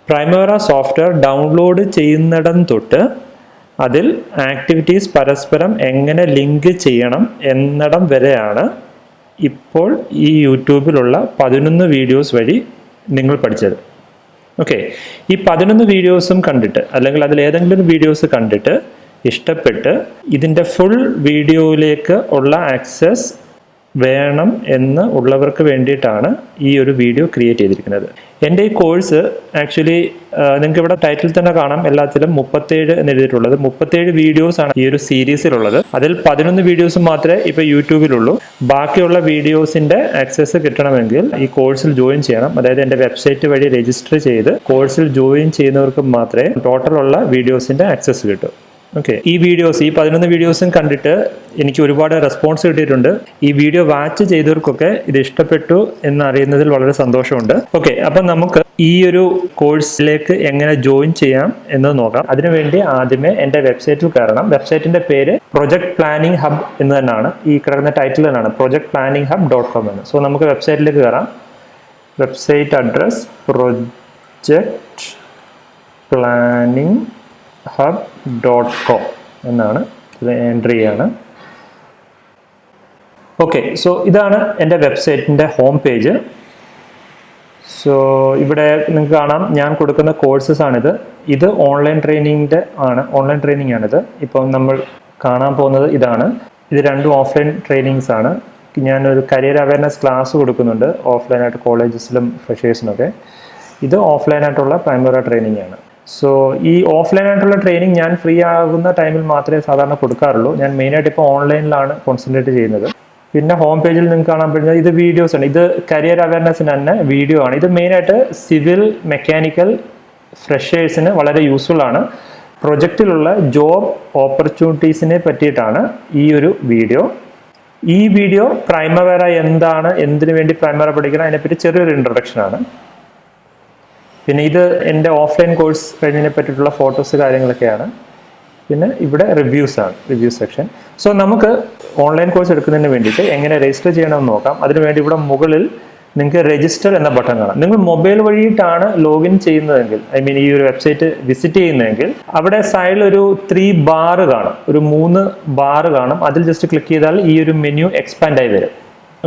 Primavera software download ചെയ്യുന്നിടം തൊട്ട് അതിൽ activities പരസ്പരം എങ്ങനെ ലിങ്ക് ചെയ്യണം എന്നിടം വരെയാണ് ഇപ്പോൾ ഈ യൂട്യൂബിലുള്ള 11 വീഡിയോസ് വഴി നിങ്ങൾ പഠിച്ചത്. ഓക്കെ, ഈ 11 വീഡിയോസും കണ്ടിട്ട് അല്ലെങ്കിൽ അതിൽ ഏതെങ്കിലും വീഡിയോസ് കണ്ടിട്ട് ഇഷ്ടപ്പെട്ട് ഇതിൻ്റെ ഫുൾ വീഡിയോയിലേക്ക് ഉള്ള ആക്സസ് വേണം എന്ന് ഉള്ളവർക്ക് വേണ്ടിയിട്ടാണ് ഈ ഒരു വീഡിയോ ക്രിയേറ്റ് ചെയ്തിരിക്കുന്നത്. എൻ്റെ ഈ കോഴ്സ് ആക്ച്വലി നിങ്ങൾക്ക് ഇവിടെ ടൈറ്റിൽ തന്നെ കാണാം, എല്ലാത്തിലും 37 എന്ന് എഴുതിയിട്ടുള്ളത്. 37 വീഡിയോസ് ആണ് ഈ ഒരു സീരീസിലുള്ളത്. അതിൽ 11 വീഡിയോസ് മാത്രമേ ഇപ്പോൾ യൂട്യൂബിലുള്ളൂ. ബാക്കിയുള്ള വീഡിയോസിൻ്റെ ആക്സസ് കിട്ടണമെങ്കിൽ ഈ കോഴ്സിൽ ജോയിൻ ചെയ്യണം. അതായത് എൻ്റെ വെബ്സൈറ്റ് വഴി രജിസ്റ്റർ ചെയ്ത് കോഴ്സിൽ ജോയിൻ ചെയ്യുന്നവർക്ക് മാത്രമേ ടോട്ടലുള്ള വീഡിയോസിൻ്റെ ആക്സസ് കിട്ടൂ. ഓക്കെ, ഈ 11 വീഡിയോസും കണ്ടിട്ട് എനിക്ക് ഒരുപാട് റെസ്പോൺസ് കിട്ടിയിട്ടുണ്ട്. ഈ വീഡിയോ വാച്ച് ചെയ്തവർക്കൊക്കെ ഇത് ഇഷ്ടപ്പെട്ടു എന്നറിയുന്നതിൽ വളരെ സന്തോഷമുണ്ട്. ഓക്കെ, അപ്പം നമുക്ക് ഈ ഒരു കോഴ്സിലേക്ക് എങ്ങനെ ജോയിൻ ചെയ്യാം എന്ന് നോക്കാം. അതിനുവേണ്ടി ആദ്യമേ എൻ്റെ വെബ്സൈറ്റിൽ കയറണം. വെബ്സൈറ്റിൻ്റെ പേര് പ്രൊജക്ട് പ്ലാനിംഗ് ഹബ് എന്ന് തന്നെയാണ്, ഈ കിടക്കുന്ന ടൈറ്റിൽ തന്നെയാണ് projectplanningHub.com എന്ന്. സോ നമുക്ക് വെബ്സൈറ്റിലേക്ക് കയറാം. വെബ്സൈറ്റ് അഡ്രസ് projectplanningHub.com എന്നാണ്. ഇത് എൻട്രി ചെയ്യാണ്. ഓക്കെ, സോ ഇതാണ് എൻ്റെ വെബ്സൈറ്റിൻ്റെ ഹോം പേജ്. സോ ഇവിടെ നിങ്ങൾക്ക് കാണാം ഞാൻ കൊടുക്കുന്ന കോഴ്സസ് ആണിത്. ഇത് ഓൺലൈൻ ട്രെയിനിങ്ങിൻ്റെ ഓൺലൈൻ ട്രെയിനിങ് ആണിത്. ഇപ്പം നമ്മൾ കാണാൻ പോകുന്നത് ഇതാണ്. ഇത് രണ്ടും ഓഫ്ലൈൻ ട്രെയിനിങ്സ് ആണ്. ഞാനൊരു കരിയർ അവയർനെസ് ക്ലാസ് കൊടുക്കുന്നുണ്ട് ഓഫ്ലൈനായിട്ട് കോളേജസിലും ഫ്രഷേഴ്സിനൊക്കെ. ഇത് ഓഫ്ലൈനായിട്ടുള്ള പ്രൈമറി ട്രെയിനിങ് ആണ്. സോ ഈ ഓഫ്ലൈനായിട്ടുള്ള ട്രെയിനിങ് ഞാൻ ഫ്രീ ആകുന്ന ടൈമിൽ മാത്രമേ സാധാരണ കൊടുക്കാറുള്ളൂ. ഞാൻ മെയിനായിട്ട് ഇപ്പോൾ ഓൺലൈനിലാണ് കോൺസെൻട്രേറ്റ് ചെയ്യുന്നത്. പിന്നെ ഹോം പേജിൽ നിങ്ങൾക്ക് കാണാൻ പറ്റുന്നത് ഇത് വീഡിയോസ് ആണ്. ഇത് കരിയർ അവയർനെസ്സിന് തന്നെ വീഡിയോ ആണ്. ഇത് മെയിനായിട്ട് സിവിൽ മെക്കാനിക്കൽ ഫ്രഷേഴ്സിന് വളരെ യൂസ്ഫുൾ ആണ്. പ്രൊജക്റ്റിലുള്ള ജോബ് ഓപ്പർച്യൂണിറ്റീസിനെ പറ്റിയിട്ടാണ് ഈ ഒരു വീഡിയോ. ഈ വീഡിയോ പ്രൈമവേര എന്താണ്, എന്തിനു വേണ്ടി പ്രൈമവേര പഠിക്കണം, അതിനെപ്പറ്റി ചെറിയൊരു ഇൻട്രൊഡക്ഷൻ ആണ്. പിന്നെ ഇത് എൻ്റെ ഓഫ്ലൈൻ കോഴ്സ് കഴിഞ്ഞതിനെ പറ്റിയിട്ടുള്ള ഫോട്ടോസ് കാര്യങ്ങളൊക്കെയാണ്. പിന്നെ ഇവിടെ റിവ്യൂസ് ആണ്, റിവ്യൂ സെക്ഷൻ. സോ നമുക്ക് ഓൺലൈൻ കോഴ്സ് എടുക്കുന്നതിന് വേണ്ടിയിട്ട് എങ്ങനെ രജിസ്റ്റർ ചെയ്യണമെന്ന് നോക്കാം. അതിനുവേണ്ടി ഇവിടെ മുകളിൽ നിങ്ങൾക്ക് രജിസ്റ്റർ എന്ന ബട്ടൺ കാണാം. നിങ്ങൾ മൊബൈൽ വഴിയിട്ടാണ് ലോഗിൻ ചെയ്യുന്നതെങ്കിൽ, ഈ ഒരു വെബ്സൈറ്റ് വിസിറ്റ് ചെയ്യുന്നതെങ്കിൽ അവിടെ സൈഡിൽ ഒരു 3 ബാർ കാണും, ഒരു 3 ബാർ കാണും. അതിൽ ജസ്റ്റ് ക്ലിക്ക് ചെയ്താൽ ഈ ഒരു മെനു എക്സ്പാൻഡ് ആയി വരും.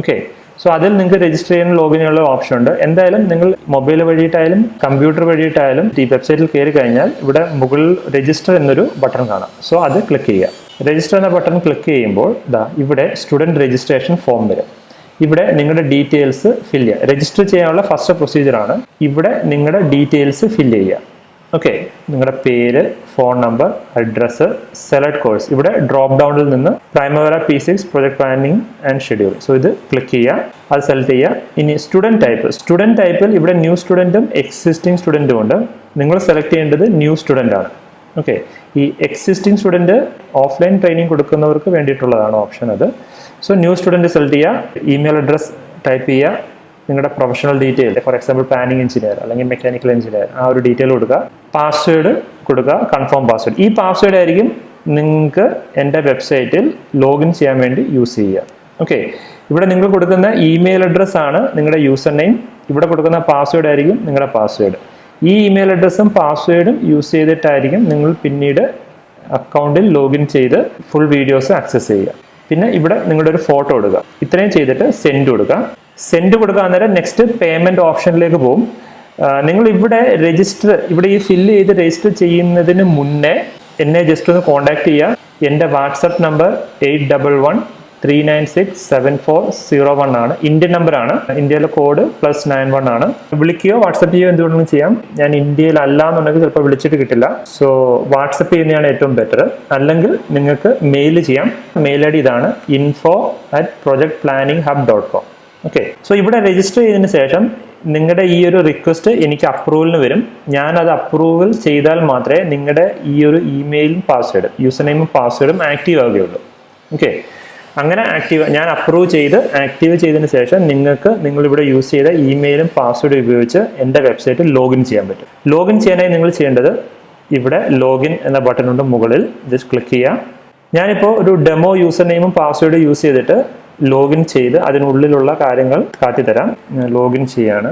ഓക്കെ, സോ അതിൽ നിങ്ങൾക്ക് രജിസ്റ്റർ ചെയ്യാൻ ലോഗിൻ ചെയ്യാനുള്ള ഓപ്ഷൻ ഉണ്ട്. എന്തായാലും നിങ്ങൾ മൊബൈൽ വഴിയിട്ടായാലും കമ്പ്യൂട്ടർ വഴിയിട്ടായാലും ഈ വെബ്സൈറ്റിൽ കയറി കഴിഞ്ഞാൽ ഇവിടെ മുകളിൽ രജിസ്റ്റർ എന്നൊരു ബട്ടൺ കാണാം. സോ അത് ക്ലിക്ക് ചെയ്യുക. രജിസ്റ്റർ എന്ന ബട്ടൺ ക്ലിക്ക് ചെയ്യുമ്പോൾ ഇവിടെ സ്റ്റുഡൻറ് രജിസ്ട്രേഷൻ ഫോം വരും. ഇവിടെ നിങ്ങളുടെ ഡീറ്റെയിൽസ് ഫില്ല് ചെയ്യുക. രജിസ്റ്റർ ചെയ്യാനുള്ള ഫസ്റ്റ് പ്രൊസീജിയറാണ്. ഇവിടെ നിങ്ങളുടെ ഡീറ്റെയിൽസ് ഫില്ല് ചെയ്യുക. ഓക്കെ, നിങ്ങളുടെ പേര്, phone number, address, select course. ഇവിടെ ഡ്രോപ്പ് ഡൗണിൽ നിന്ന് പ്രൈമവേര P6 project planning and schedule. So ഇത് ക്ലിക്ക് ചെയ്യുക, അത് സെലക്ട് ചെയ്യുക. ഇനി സ്റ്റുഡൻറ് ടൈപ്പിൽ ഇവിടെ ന്യൂ സ്റ്റുഡൻറ്റും എക്സിസ്റ്റിംഗ് സ്റ്റുഡൻറ്റും ഉണ്ട്. നിങ്ങൾ സെലക്ട് ചെയ്യേണ്ടത് ന്യൂ സ്റ്റുഡൻ്റ് ആണ്. ഓക്കെ, ഈ എക്സിസ്റ്റിംഗ് സ്റ്റുഡൻറ്റ് ഓഫ്ലൈൻ ട്രെയിനിങ് കൊടുക്കുന്നവർക്ക് വേണ്ടിയിട്ടുള്ളതാണ് ഓപ്ഷൻ അത്. സോ ന്യൂ സ്റ്റുഡൻറ്റ് സെലക്ട് ചെയ്യുക, ഇമെയിൽ അഡ്രസ് ടൈപ്പ് ചെയ്യുക, നിങ്ങളുടെ professional detail, for example planning engineer അല്ലെങ്കിൽ മെക്കാനിക്കൽ എഞ്ചിനീയർ, ആ ഒരു ഡീറ്റെയിൽ കൊടുക്കുക. പാസ്വേഡ് കൊടുക്കുക, കൺഫേം പാസ്വേഡ്. ഈ പാസ്വേഡ് ആയിരിക്കും നിങ്ങൾക്ക് എൻ്റെ വെബ്സൈറ്റിൽ ലോഗിൻ ചെയ്യാൻ വേണ്ടി യൂസ് ചെയ്യുക. ഓക്കെ, ഇവിടെ നിങ്ങൾ കൊടുക്കുന്ന ഇമെയിൽ അഡ്രസ്സ് ആണ് നിങ്ങളുടെ യൂസർ നെയിം. ഇവിടെ കൊടുക്കുന്ന പാസ്വേഡ് ആയിരിക്കും നിങ്ങളുടെ പാസ്വേഡ്. ഈ ഇമെയിൽ അഡ്രസ്സും പാസ്വേഡും യൂസ് ചെയ്തിട്ടായിരിക്കും നിങ്ങൾ പിന്നീട് അക്കൗണ്ടിൽ ലോഗിൻ ചെയ്ത് ഫുൾ വീഡിയോസ് ആക്സസ് ചെയ്യുക. പിന്നെ ഇവിടെ നിങ്ങളുടെ ഒരു ഫോട്ടോ കൊടുക്കുക. ഇത്രയും ചെയ്തിട്ട് സെൻഡ് കൊടുക്കുക. സെൻഡ് കൊടുക്കുക അന്നേരം നെക്സ്റ്റ് പേയ്മെൻറ്റ് ഓപ്ഷനിലേക്ക് പോകും. നിങ്ങൾ ഇവിടെ ഈ ഫില്ല് ചെയ്ത് രജിസ്റ്റർ ചെയ്യുന്നതിന് മുന്നേ എന്നെ ജസ്റ്റ് ഒന്ന് കോൺടാക്ട് ചെയ്യുക. എൻ്റെ വാട്സപ്പ് നമ്പർ 8113967401 ആണ്. ഇന്ത്യൻ നമ്പറാണ്. ഇന്ത്യയിലെ കോഡ് +91 ആണ്. വിളിക്കുകയോ വാട്സപ്പ് ചെയ്യുകയോ എന്തുകൊണ്ടെങ്കിലും ചെയ്യാം. ഞാൻ ഇന്ത്യയിലല്ല എന്നുണ്ടെങ്കിൽ ചിലപ്പോൾ വിളിച്ചിട്ട് കിട്ടില്ല. സോ വാട്സപ്പ് ചെയ്യുന്നതാണ് ഏറ്റവും ബെറ്റർ. അല്ലെങ്കിൽ നിങ്ങൾക്ക് മെയിൽ ചെയ്യാം. മെയിൽ ഐ ഡി ഇതാണ്, info@projectplanningHub.com. ഓക്കെ, സോ ഇവിടെ രജിസ്റ്റർ ചെയ്തതിന് ശേഷം നിങ്ങളുടെ ഈ ഒരു റിക്വസ്റ്റ് എനിക്ക് അപ്രൂവലിന് വരും. ഞാനത് അപ്രൂവൽ ചെയ്താൽ മാത്രമേ നിങ്ങളുടെ ഈ ഒരു ഇമെയിലും പാസ്വേഡും യൂസർ നെയിമും പാസ്വേഡും ആക്റ്റീവ് ആവുകയുള്ളൂ. ഓക്കെ, അങ്ങനെ ഞാൻ അപ്രൂവ് ചെയ്ത് ആക്റ്റീവ് ചെയ്തതിന് ശേഷം നിങ്ങളിവിടെ യൂസ് ചെയ്ത ഇമെയിലും പാസ്വേഡും ഉപയോഗിച്ച് എൻ്റെ വെബ്സൈറ്റിൽ ലോഗിൻ ചെയ്യാൻ പറ്റും. ലോഗിൻ ചെയ്യാനായി നിങ്ങൾ ചെയ്യേണ്ടത് ഇവിടെ ലോഗിൻ എന്ന ബട്ടൺ ഉണ്ട് മുകളിൽ, ജസ്റ്റ് ക്ലിക്ക് ചെയ്യുക. ഞാനിപ്പോൾ ഒരു ഡെമോ യൂസർ നെയിമും പാസ്വേഡും യൂസ് ചെയ്തിട്ട് ലോഗിൻ ചെയ്ത് അതിനുള്ളിലുള്ള കാര്യങ്ങൾ കാട്ടിത്തരാം. ലോഗിൻ ചെയ്യാണ്.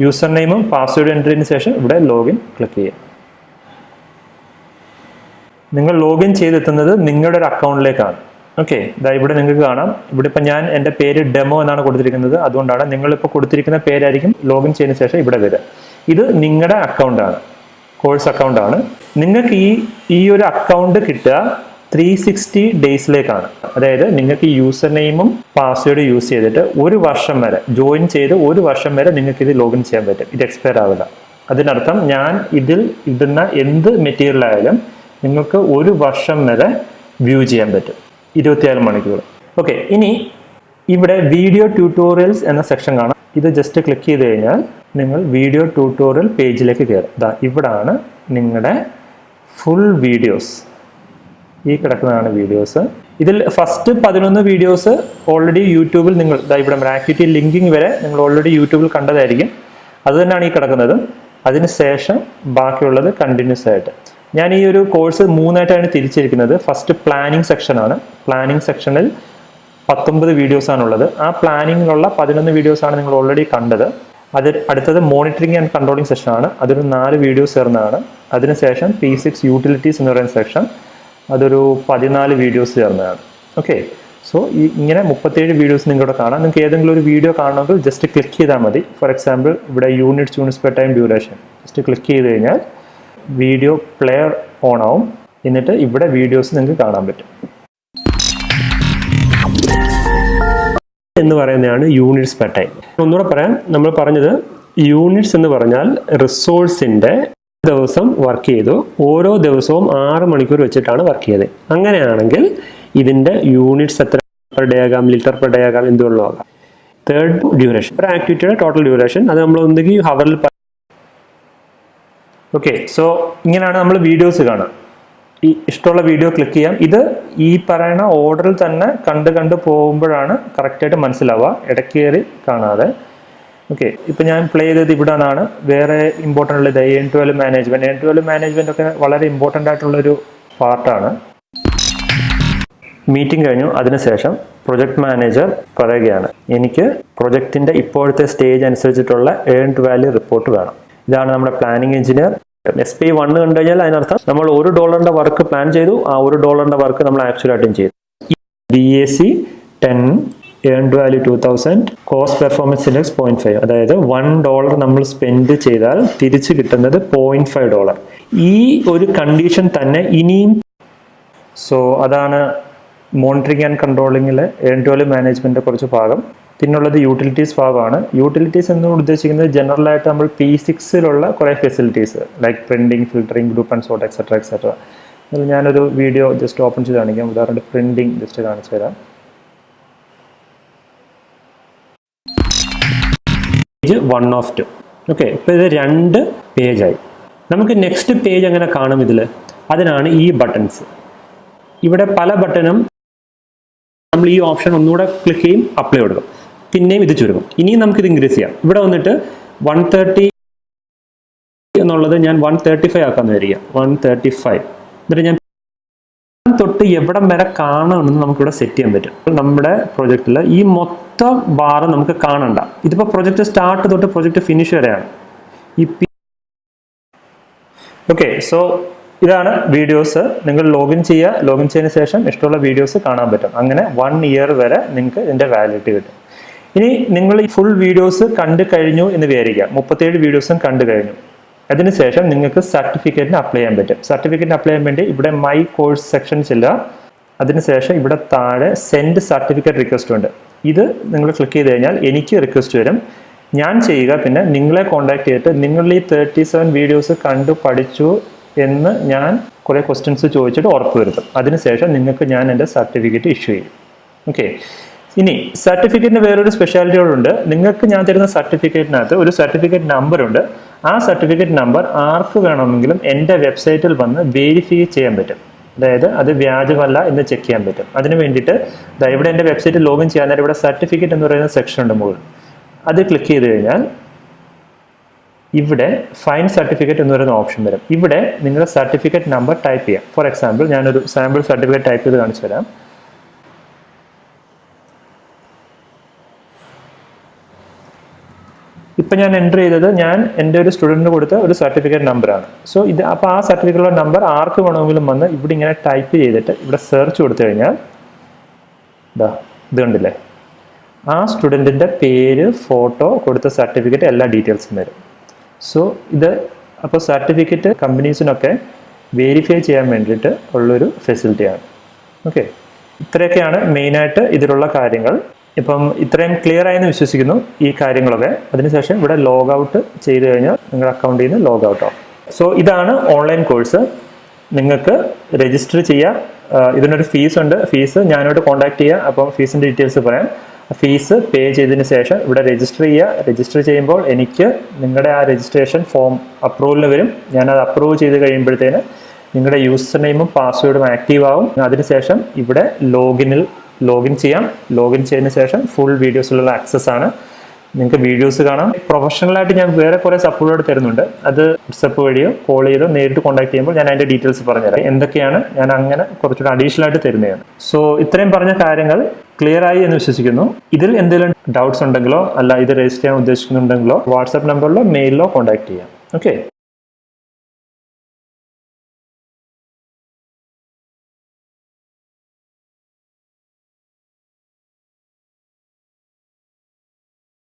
യൂസർ നെയിമും പാസ്വേഡ് എൻ്റർ ചെയ്തതിന് ശേഷം ഇവിടെ ലോഗിൻ ക്ലിക്ക് ചെയ്യുക. നിങ്ങൾ ലോഗിൻ ചെയ്തെത്തുന്നത് നിങ്ങളുടെ ഒരു അക്കൗണ്ടിലേക്കാണ്. ഓക്കെ, ഇതാ ഇവിടെ നിങ്ങൾക്ക് കാണാം. ഇവിടെ ഇപ്പം ഞാൻ എൻ്റെ പേര് ഡെമോ എന്നാണ് കൊടുത്തിരിക്കുന്നത്. അതുകൊണ്ടാണ് നിങ്ങളിപ്പോൾ കൊടുത്തിരിക്കുന്ന പേരായിരിക്കും ലോഗിൻ ചെയ്തതിന് ശേഷം ഇവിടെ വരിക. ഇത് നിങ്ങളുടെ അക്കൗണ്ടാണ്, കോഴ്സ് അക്കൗണ്ടാണ്. നിങ്ങൾക്ക് ഈ ഒരു അക്കൗണ്ട് കിട്ടുക 360 ഡേയ്സിലേക്കാണ്. അതായത് നിങ്ങൾക്ക് ഈ യൂസർ നെയിമും പാസ്വേഡ് യൂസ് ചെയ്തിട്ട് ഒരു വർഷം വരെ ജോയിൻ ചെയ്ത് ഒരു വർഷം വരെ നിങ്ങൾക്ക് ഇത് ലോഗിൻ ചെയ്യാൻ പറ്റും. ഇത് എക്സ്പയർ ആവില്ല. അതിനർത്ഥം ഞാൻ ഇതിൽ ഇടുന്ന എന്ത് മെറ്റീരിയൽ ആയാലും നിങ്ങൾക്ക് ഒരു വർഷം വരെ വ്യൂ ചെയ്യാൻ പറ്റും, 24 മണിക്കൂർ. ഓക്കെ, ഇനി ഇവിടെ വീഡിയോ ട്യൂട്ടോറിയൽസ് എന്ന സെക്ഷൻ കാണാം. ഇത് ജസ്റ്റ് ക്ലിക്ക് ചെയ്ത് കഴിഞ്ഞാൽ നിങ്ങൾ വീഡിയോ ട്യൂട്ടോറിയൽ പേജിലേക്ക് കയറും. ഇതാ ഇവിടാണ് നിങ്ങളുടെ ഫുൾ വീഡിയോസ്. ഈ കിടക്കുന്നതാണ് വീഡിയോസ്. ഇതിൽ ഫസ്റ്റ് 11 വീഡിയോസ് ഓൾറെഡി യൂട്യൂബിൽ നിങ്ങൾ ഇവിടെ ആക്ടിവിറ്റി ലിങ്കിങ് വരെ നിങ്ങൾ ഓൾറെഡി യൂട്യൂബിൽ കണ്ടതായിരിക്കും. അത് തന്നെയാണ് ഈ കിടക്കുന്നത്. അതിനുശേഷം ബാക്കിയുള്ളത് കണ്ടിന്യൂസ് ആയിട്ട്. ഞാൻ ഈ ഒരു കോഴ്സ് 3ആയിട്ടാണ് തിരിച്ചിരിക്കുന്നത്. ഫസ്റ്റ് പ്ലാനിങ് സെക്ഷനാണ്. പ്ലാനിങ് സെക്ഷനിൽ 19 വീഡിയോസാണുള്ളത്. ആ പ്ലാനിങ്ങിലുള്ള 11 വീഡിയോസാണ് നിങ്ങൾ ഓൾറെഡി കണ്ടത്. അടുത്തത് മോണിറ്ററിങ് ആൻഡ് കൺട്രോളിങ് സെക്ഷനാണ്. അതൊരു 4 വീഡിയോസ് ചേർന്നതാണ്. അതിനുശേഷം P6 യൂട്ടിലിറ്റീസ് എന്ന് പറയുന്ന സെക്ഷൻ, അതൊരു 14 വീഡിയോസ് ചേർന്നതാണ്. ഓക്കെ, സോ ഇങ്ങനെ 37 വീഡിയോസ് നിങ്ങളിവിടെ കാണാം. നിങ്ങൾക്ക് ഏതെങ്കിലും ഒരു വീഡിയോ കാണണമെങ്കിൽ ജസ്റ്റ് ക്ലിക്ക് ചെയ്താൽ മതി. ഫോർ എക്സാമ്പിൾ ഇവിടെ units per time duration just click ചെയ്ത് കഴിഞ്ഞാൽ വീഡിയോ പ്ലെയർ ഓൺ ആവും. എന്നിട്ട് ഇവിടെ വീഡിയോസ് നിങ്ങൾക്ക് കാണാൻ പറ്റും. എന്ന് പറയുന്നതാണ് യൂണിറ്റ്സ് പെർ ടൈം. ഒന്നുകൂടെ പറയാം, നമ്മൾ പറഞ്ഞത് യൂണിറ്റ്സ് എന്ന് പറഞ്ഞാൽ റിസോഴ്സിൻ്റെ ദിവസം വർക്ക് ചെയ്തു, ഓരോ ദിവസവും 6 മണിക്കൂർ വെച്ചിട്ടാണ് വർക്ക് ചെയ്തത്. അങ്ങനെയാണെങ്കിൽ ഇതിൻ്റെ യൂണിറ്റ്സ് എത്ര പെർ ഡേ ആകാം, ലിറ്റർ പെർ ഡേ ആകാം, എന്തുകൊണ്ടും ആകാം. തേർഡ് ഡ്യൂറേഷൻ, ഒരു ആക്ടിവിറ്റിയുടെ ടോട്ടൽ ഡ്യൂറേഷൻ, അത് നമ്മൾ ഒന്നുകിൽ ഹവറിൽ. ഓക്കെ, സോ ഇങ്ങനെയാണ് നമ്മൾ വീഡിയോസ് കാണുക. ഈ ഇഷ്ടമുള്ള വീഡിയോ ക്ലിക്ക് ചെയ്യാം. ഇത് ഈ പറയുന്ന ഓർഡറിൽ തന്നെ കണ്ട് പോകുമ്പോഴാണ് കറക്റ്റായിട്ട് മനസ്സിലാവുക, ഇടയ്ക്ക് കയറി കാണാതെ. ഓക്കെ, ഇപ്പം ഞാൻ പ്ലേ ചെയ്തത് ഇവിടെ നിന്നാണ്. വേറെ ഇമ്പോർട്ടൻ്റ് ഉള്ളത് N12 മാനേജ്മെൻറ്റ് ഒക്കെ വളരെ ഇമ്പോർട്ടൻ്റ് ആയിട്ടുള്ളൊരു പാർട്ടാണ്. മീറ്റിംഗ് കഴിഞ്ഞു. അതിനുശേഷം പ്രൊജക്ട് മാനേജർ പറയുകയാണ്, എനിക്ക് പ്രൊജക്റ്റിൻ്റെ ഇപ്പോഴത്തെ സ്റ്റേജ് അനുസരിച്ചിട്ടുള്ള ഏൺഡ് വാല്യൂ റിപ്പോർട്ട് വേണം. ഇതാണ് നമ്മുടെ പ്ലാനിങ് എഞ്ചിനീയർ. SPI 1 കണ്ടു കഴിഞ്ഞാൽ അതിനർത്ഥം നമ്മൾ $1 വർക്ക് പ്ലാൻ ചെയ്തു, ആ $1 വർക്ക് നമ്മൾ ആക്ച്വലായിട്ടും ചെയ്തു. DAC 10, earned value 2000, cost performance index 0.5. അതായത് $1 നമ്മൾ സ്പെൻഡ് ചെയ്താൽ തിരിച്ച് കിട്ടുന്നത് $0.5. ഈ ഒരു കണ്ടീഷൻ തന്നെ ഇനിയും. സോ അതാണ് മോണിറ്ററിങ് ആൻഡ് കൺട്രോളിങ്ങിലെ N12 മാനേജ്മെൻറ്റിൻ്റെ കുറച്ച് ഭാഗം. പിന്നുള്ളത് യൂട്ടിലിറ്റീസ് ഭാഗമാണ്. യൂട്ടിലിറ്റീസ് എന്ന് ഉദ്ദേശിക്കുന്നത് ജനറലായിട്ട് നമ്മൾ P6 കുറേ facilities like printing, filtering, group and sort etcetera. അതിൽ ഞാനൊരു വീഡിയോ ജസ്റ്റ് ഓപ്പൺ ചെയ്ത് കാണിക്കാം. ഉദാഹരണം പ്രിൻറ്റിങ് ജസ്റ്റ് കാണിച്ചു തരാം. Page 1 of 2. ഓക്കെ, ഇപ്പോൾ ഇത് 2 പേജായി. നമുക്ക് നെക്സ്റ്റ് പേജ് എങ്ങനെ കാണും ഇതിൽ? അതിനാണ് ഈ ബട്ടൺസ്. ഇവിടെ പല ബട്ടണും നമ്മൾ ഈ ഓപ്ഷൻ ഒന്നുകൂടെ ക്ലിക്ക് ചെയ്യും, അപ്ലൈ കൊടുക്കും, പിന്നെയും ഇത് ചുരുങ്ങും. ഇനിയും നമുക്കിത് ഇൻക്രീസ് ചെയ്യാം. ഇവിടെ വന്നിട്ട് 130 എന്നുള്ളത് ഞാൻ 135 ആക്കാമെന്ന് വിചാരിക്കാം. 135 എന്നിട്ട് ഞാൻ തൊട്ട് എവിടം വരെ കാണണമെന്ന് നമുക്കിവിടെ സെറ്റ് ചെയ്യാൻ പറ്റും. നമ്മുടെ പ്രൊജക്റ്റിൽ ഈ മൊത്തം ബാർ നമുക്ക് കാണണ്ട. ഇതിപ്പോൾ പ്രൊജക്റ്റ് സ്റ്റാർട്ട് തൊട്ട് പ്രൊജക്റ്റ് ഫിനിഷ് വരെയാണ് ഈ. ഓക്കെ, സോ ഇതാണ് വീഡിയോസ്. നിങ്ങൾ ലോഗിൻ ചെയ്യുക. ലോഗിൻ ചെയ്തതിന് ശേഷം ഇഷ്ടമുള്ള വീഡിയോസ് കാണാൻ പറ്റും. അങ്ങനെ 1 ഇയർ വരെ നിങ്ങൾക്ക് ഇതിൻ്റെ വാലിഡിറ്റി കിട്ടും. ഇനി നിങ്ങൾ ഈ ഫുൾ വീഡിയോസ് കണ്ടു കഴിഞ്ഞു എന്ന് വിചാരിക്കുക. 37 വീഡിയോസും കണ്ടു കഴിഞ്ഞു. അതിനുശേഷം നിങ്ങൾക്ക് സർട്ടിഫിക്കറ്റിന് അപ്ലൈ ചെയ്യാൻ പറ്റും. സർട്ടിഫിക്കറ്റിന് അപ്ലൈ ചെയ്യാൻ വേണ്ടി ഇവിടെ മൈ കോഴ്സ് സെക്ഷൻ ചെല്ലുക. അതിനുശേഷം ഇവിടെ താഴെ സെൻഡ് സർട്ടിഫിക്കറ്റ് റിക്വസ്റ്റ് ഉണ്ട്. ഇത് നിങ്ങൾ ക്ലിക്ക് ചെയ്ത് കഴിഞ്ഞാൽ എനിക്ക് റിക്വസ്റ്റ് വരും. ഞാൻ ചെയ്യുക, പിന്നെ നിങ്ങളെ കോൺടാക്ട് ചെയ്തിട്ട് നിങ്ങൾ ഈ 37 വീഡിയോസ് കണ്ടു പഠിച്ചു എന്ന് ഞാൻ കുറേ ക്വസ്റ്റ്യൻസ് ചോദിച്ചിട്ട് ഉറപ്പ് വരുത്തും. അതിനുശേഷം നിങ്ങൾക്ക് ഞാൻ എൻ്റെ സർട്ടിഫിക്കറ്റ് ഇഷ്യൂ ചെയ്യും. ഓക്കെ, ഇനി സർട്ടിഫിക്കറ്റിന് വേറൊരു സ്പെഷ്യാലിറ്റികളുണ്ട്. നിങ്ങൾക്ക് ഞാൻ തരുന്ന സർട്ടിഫിക്കറ്റിനകത്ത് ഒരു സർട്ടിഫിക്കറ്റ് നമ്പർ ഉണ്ട്. ആ സർട്ടിഫിക്കറ്റ് നമ്പർ ആർക്ക് വേണമെങ്കിലും എൻ്റെ വെബ്സൈറ്റിൽ വന്ന് വെരിഫൈ ചെയ്യാൻ പറ്റും. അതായത് അത് വ്യാജമല്ല എന്ന് ചെക്ക് ചെയ്യാൻ പറ്റും. അതിന് വേണ്ടിയിട്ട് ഇവിടെ എൻ്റെ വെബ്സൈറ്റിൽ ലോഗിൻ ചെയ്യാൻ നേരം ഇവിടെ സർട്ടിഫിക്കറ്റ് എന്ന് പറയുന്ന സെക്ഷൻ ഉണ്ട് മുകളിൽ. അത് ക്ലിക്ക് ചെയ്ത് കഴിഞ്ഞാൽ ഇവിടെ ഫൈൻഡ് സർട്ടിഫിക്കറ്റ് എന്ന് പറയുന്ന ഓപ്ഷൻ വരും. ഇവിടെ നിങ്ങളുടെ സർട്ടിഫിക്കറ്റ് നമ്പർ ടൈപ്പ് ചെയ്യാം. ഫോർ എക്സാമ്പിൾ ഞാനൊരു സാമ്പിൾ സർട്ടിഫിക്കറ്റ് ടൈപ്പ് ചെയ്ത് കാണിച്ചു തരാം. ഇപ്പം ഞാൻ എൻ്റർ ചെയ്തത് ഞാൻ എൻ്റെ ഒരു സ്റ്റുഡൻറ്റിന് കൊടുത്ത ഒരു സർട്ടിഫിക്കറ്റ് നമ്പറാണ്. സോ ഇത് അപ്പോൾ ആ സർട്ടിഫിക്കറ്റുള്ള നമ്പർ ആർക്ക് വേണമെങ്കിലും വന്ന് ഇവിടെ ഇങ്ങനെ ടൈപ്പ് ചെയ്തിട്ട് ഇവിടെ സെർച്ച് കൊടുത്തു കഴിഞ്ഞാൽ ഇത് കണ്ടില്ലേ, ആ സ്റ്റുഡൻറ്റിൻ്റെ പേര്, ഫോട്ടോ, കൊടുത്ത സർട്ടിഫിക്കറ്റ്, എല്ലാ ഡീറ്റെയിൽസും വരും. സോ ഇത് അപ്പോൾ സർട്ടിഫിക്കറ്റ് കമ്പനീസിനൊക്കെ വെരിഫൈ ചെയ്യാൻ വേണ്ടിയിട്ട് ഉള്ളൊരു ഫെസിലിറ്റിയാണ്. ഓക്കെ, ഇത്രയൊക്കെയാണ് മെയിനായിട്ട് ഇതിലുള്ള കാര്യങ്ങൾ. ഇപ്പം ഇത്രയും ക്ലിയർ ആയെന്ന് വിശ്വസിക്കുന്നു ഈ കാര്യങ്ങളൊക്കെ. അതിനുശേഷം ഇവിടെ ലോഗ് ഔട്ട് ചെയ്ത് കഴിഞ്ഞാൽ നിങ്ങളുടെ അക്കൗണ്ടിൽ നിന്ന് ലോഗ് ഔട്ട് ആവും. സോ ഇതാണ് ഓൺലൈൻ കോഴ്സ്. നിങ്ങൾക്ക് രജിസ്റ്റർ ചെയ്യാം. ഇതിനൊരു ഫീസ് ഉണ്ട്. ഫീസ് ഞാനോട് കോൺടാക്ട് ചെയ്യുക. അപ്പം ഫീസിൻ്റെ ഡീറ്റെയിൽസ് പറയാം. ഫീസ് പേ ചെയ്തതിന് ശേഷം ഇവിടെ രജിസ്റ്റർ ചെയ്യുക. രജിസ്റ്റർ ചെയ്യുമ്പോൾ എനിക്ക് നിങ്ങളുടെ ആ രജിസ്ട്രേഷൻ ഫോം അപ്രൂവലിന് വരും. ഞാനത് അപ്രൂവ് ചെയ്ത് കഴിയുമ്പോഴത്തേന് നിങ്ങളുടെ യൂസർ നെയിമും പാസ്വേഡും ആക്റ്റീവ് ആവും. അതിനുശേഷം ഇവിടെ ലോഗിൻ ചെയ്യാം. ലോഗിൻ ചെയ്തതിന് ശേഷം ഫുൾ വീഡിയോസിലുള്ള ആക്സസ് ആണ്. നിങ്ങൾക്ക് വീഡിയോസ് കാണാം. പ്രൊഫഷണലായിട്ട് ഞാൻ വേറെ കുറേ സപ്പോർട്ട് തരുന്നുണ്ട്. അത് വാട്സപ്പ് വഴിയോ കോൾ ചെയ്തോ നേരിട്ട് കോൺടാക്ട് ചെയ്യുമ്പോൾ ഞാൻ അതിൻ്റെ ഡീറ്റെയിൽസ് പറഞ്ഞുതരാം. എന്തൊക്കെയാണ് ഞാൻ അങ്ങനെ കുറച്ചുകൂടി അഡീഷണൽ ആയിട്ട് തരുന്നതാണ്. സോ ഇത്രയും പറഞ്ഞ കാര്യങ്ങൾ ക്ലിയർ ആയി എന്ന് വിശ്വസിക്കുന്നു. ഇതിൽ എന്തെങ്കിലും ഡൗട്ട്സ് ഉണ്ടെങ്കിലോ അല്ല ഇത് രജിസ്റ്റർ ചെയ്യാൻ ഉദ്ദേശിക്കുന്നുണ്ടെങ്കിലോ വാട്സാപ്പ് നമ്പറിലോ മെയിലിലോ കോൺടാക്ട് ചെയ്യാം. ഓക്കെ.